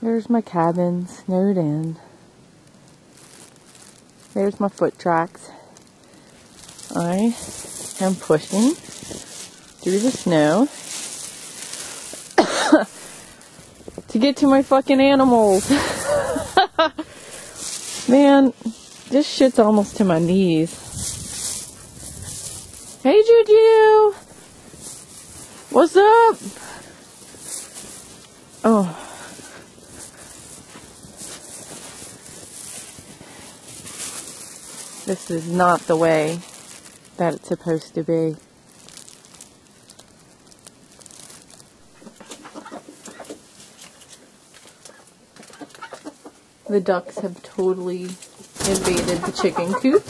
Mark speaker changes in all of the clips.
Speaker 1: There's my cabin, snowed in. There's my foot tracks. I am pushing through the snow to get to my fucking animals. Man, this shit's almost to my knees. Hey Juju! What's up? Oh. This is not the way that it's supposed to be. The ducks have totally invaded the chicken coop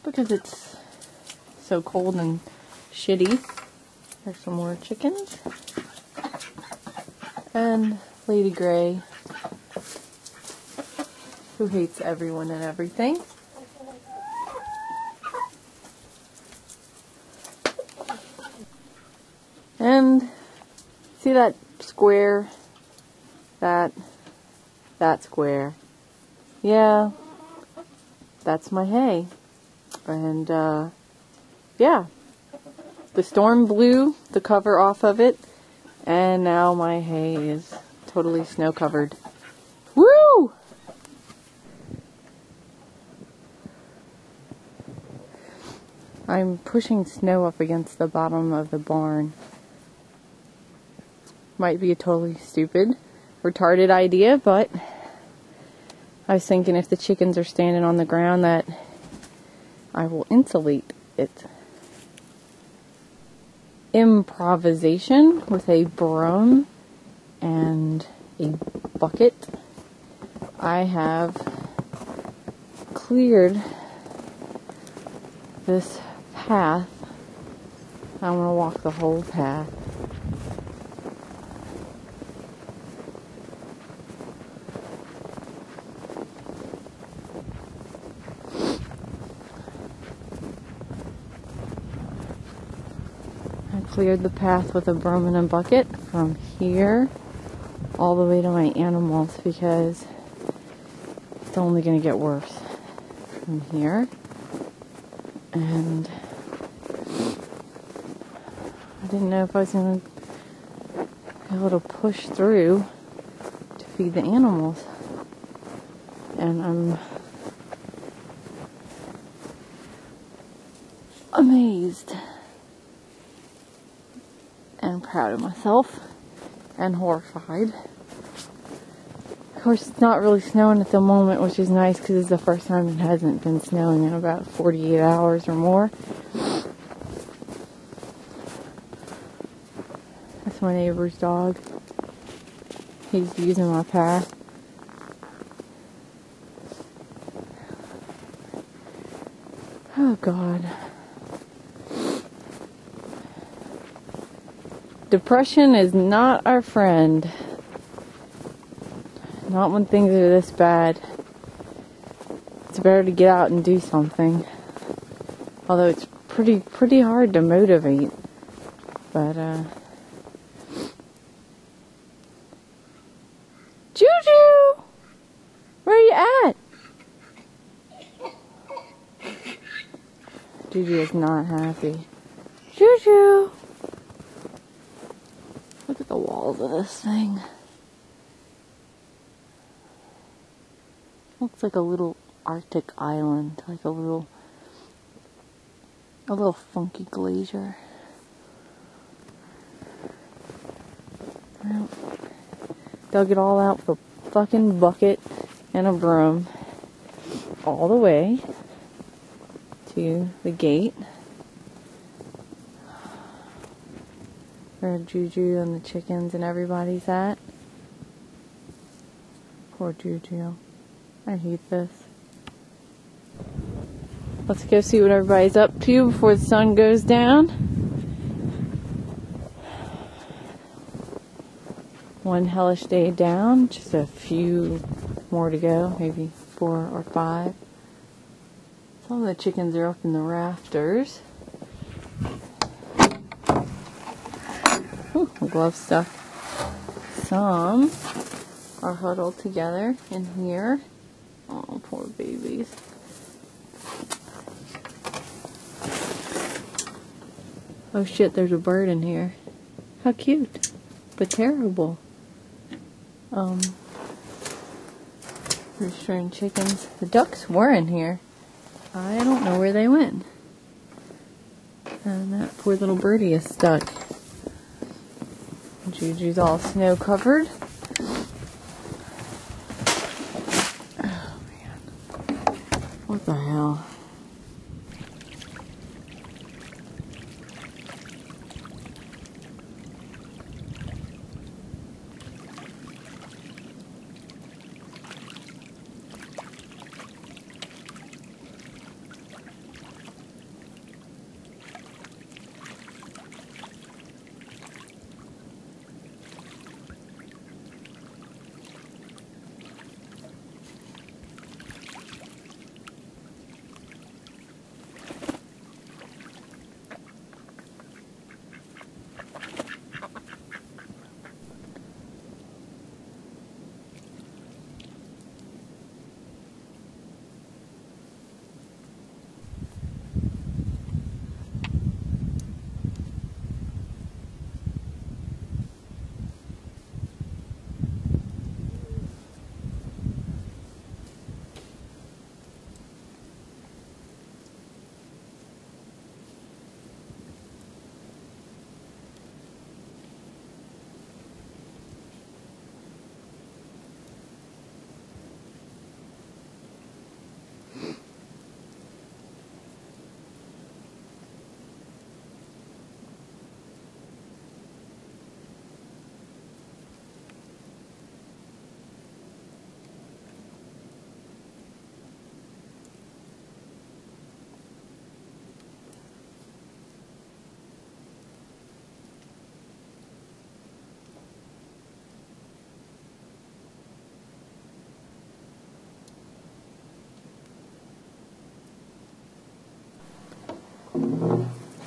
Speaker 1: because it's so cold and shitty. There's some more chickens. And Lady Grey, who hates everyone and everything. And see that square? That square. Yeah, that's my hay. And yeah, the storm blew the cover off of it, and now my hay is totally snow covered. Woo! I'm pushing snow up against the bottom of the barn. Might be a totally stupid, retarded idea, but I was thinking if the chickens are standing on the ground that I will insulate it. Improvisation with a broom and a bucket. I have cleared this path. I'm going to walk the whole path. I cleared the path with a broom and a bucket from here all the way to my animals because it's only going to get worse from here. And I didn't know if I was going to be able to push through to feed the animals. And I'm amazed and proud of myself and horrified. Of course, it's not really snowing at the moment, which is nice because it's the first time it hasn't been snowing in about 48 hours or more. That's my neighbor's dog. He's using my path. Oh God. Depression is not our friend. Not when things are this bad. It's better to get out and do something. Although it's pretty hard to motivate. But Juju! Where are you at? Juju is not happy. Juju! Look at the walls of this thing. Looks like a little Arctic island, like a little funky glacier. Well, dug it all out with a fucking bucket and a broom all the way to the gate where Juju and the chickens and everybody's at. Poor Juju. I hate this. Let's go see what everybody's up to before the sun goes down. One hellish day down, just a few more to go, maybe 4 or 5. Some of the chickens are up in the rafters. Ooh, glove stuff. some are huddled together in here. Oh, poor babies. Oh shit, there's a bird in here. How cute, but terrible. Roostering chickens. The ducks were in here. I don't know where they went. And that poor little birdie is stuck. Juju's all snow covered. Oh man. What the hell?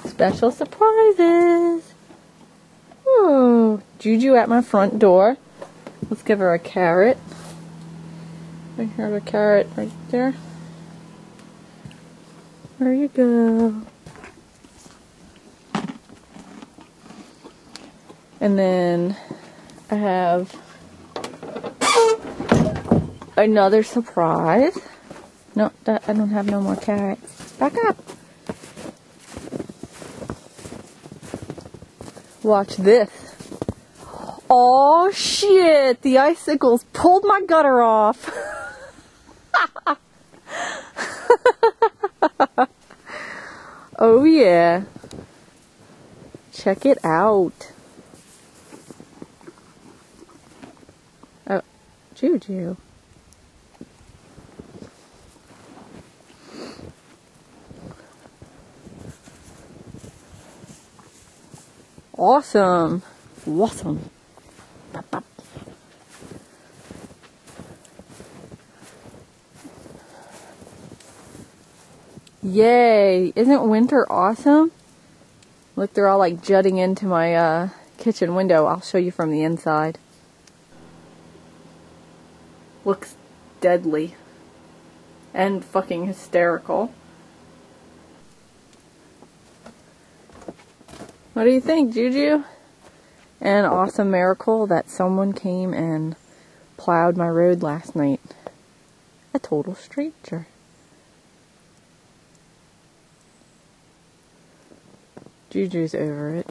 Speaker 1: Special surprises. Oh, Juju at my front door. Let's give her a carrot. I heard a carrot right there. There you go. And then I have another surprise. No, I don't have no more carrots. Back up. Watch this. Oh shit, the icicles pulled my gutter off. Oh yeah. Check it out. Oh, Juju. Awesome. Awesome. Bop, bop. Yay. Isn't winter awesome? Look, they're all like jutting into my kitchen window. I'll show you from the inside. Looks deadly. And fucking hysterical. What do you think, Juju? An awesome miracle that someone came and plowed my road last night. A total stranger. Juju's over it.